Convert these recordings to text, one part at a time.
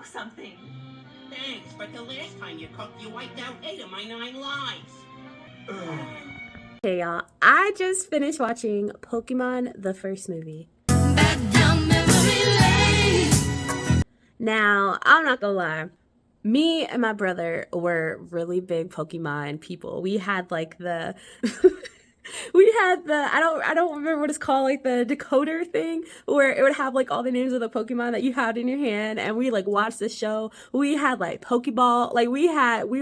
something. Thanks, but the last time you cooked, you wiped out 8 of my 9 lives. Hey y'all, I just finished watching Pokemon, the first movie. Now, I'm not gonna lie, me and my brother were really big Pokemon people. We had like the we had the I don't remember what it's called, like the decoder thing where it would have like all the names of the Pokemon that you had in your hand, and we like watched the show. We had like Pokeball, like we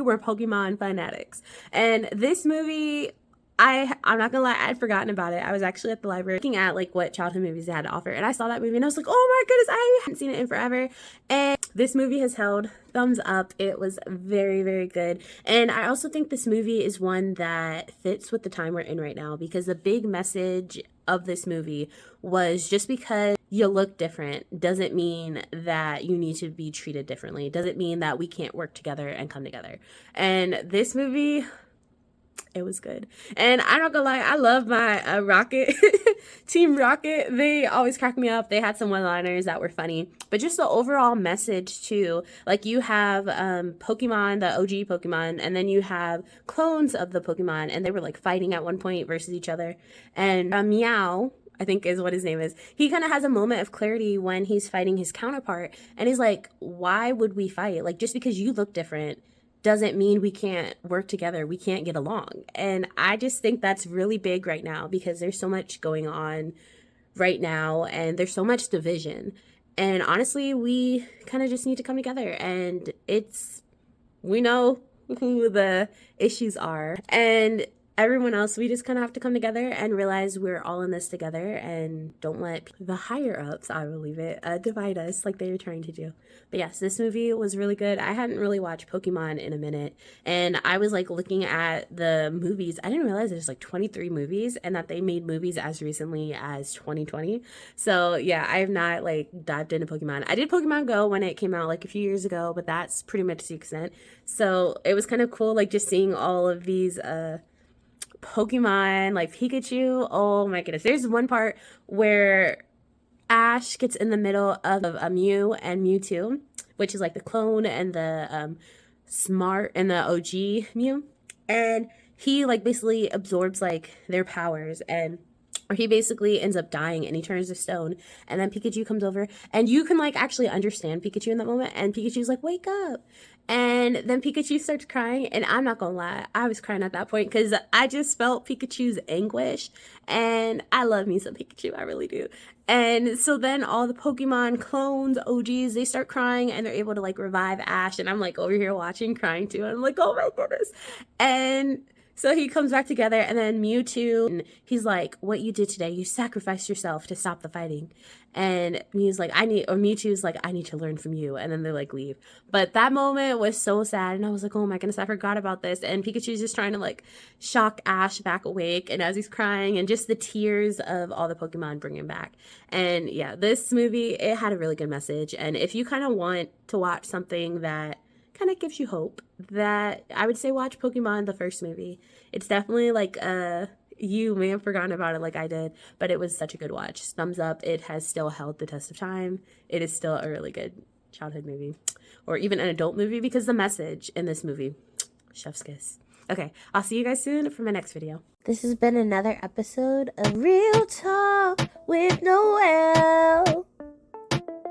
were Pokemon fanatics. And this movie, I'm not gonna lie, I'd forgotten about it. I was actually at the library looking at like what childhood movies they had to offer, and I saw that movie and I was like, oh my goodness, I haven't seen it in forever. And this movie has held thumbs up. It was very, very good. And I also think this movie is one that fits with the time we're in right now, because the big message of this movie was just because you look different doesn't mean that you need to be treated differently. It doesn't mean that we can't work together and come together. And this movie, it was good. And I'm not gonna lie, I love my Rocket, Team Rocket. They always crack me up. They had some one-liners that were funny. But just the overall message too, like you have Pokemon, the OG Pokemon, and then you have clones of the Pokemon, and they were like fighting at one point versus each other. And Meow, I think is what his name is, he kind of has a moment of clarity when he's fighting his counterpart. And he's like, why would we fight? Like, just because you look different doesn't mean we can't work together. We can't get along. And I just think that's really big right now, because there's so much going on right now and there's so much division. And honestly, we kind of just need to come together, and we know who the issues are, and everyone else, we just kind of have to come together and realize we're all in this together, and don't let the higher ups, I believe it, divide us like they were trying to do. But yes, this movie was really good. I hadn't really watched Pokemon in a minute, and I was like looking at the movies. I didn't realize there's like 23 movies, and that they made movies as recently as 2020. So yeah, I have not like dived into Pokemon. I did Pokemon Go when it came out like a few years ago, but that's pretty much the extent. So it was kind of cool, like just seeing all of these Pokemon, like Pikachu. Oh my goodness, there's one part where Ash gets in the middle of a Mew and Mewtwo, which is like the clone and the smart and the OG Mew, and he like basically absorbs like their powers, and or he basically ends up dying and he turns to stone. And then Pikachu comes over, and you can like actually understand Pikachu in that moment, and Pikachu's like, wake up. And then Pikachu starts crying, and I'm not gonna lie, I was crying at that point because I just felt Pikachu's anguish, and I love me some Pikachu, I really do. And so then all the Pokemon clones, OGs, they start crying, and they're able to like revive Ash, and I'm like over here watching, crying too, and I'm like, oh my goodness. And so he comes back together, and then Mewtwo, and he's like, what you did today, you sacrificed yourself to stop the fighting. And Mewtwo's like, I need to learn from you. And then they like leave. But that moment was so sad, and I was like, oh my goodness, I forgot about this. And Pikachu's just trying to like shock Ash back awake, and as he's crying, and just the tears of all the Pokemon bring him back. And yeah, this movie, it had a really good message. And if you kind of want to watch something that kind of gives you hope, that I would say watch Pokemon, the first movie. It's definitely like you may have forgotten about it like I did, but it was such a good watch. Thumbs up. It has still held the test of time. It is still a really good childhood movie, or even an adult movie, because the message in this movie, chef's kiss. Okay, I'll see you guys soon for my next video. This has been another episode of Real Talk with Noelle.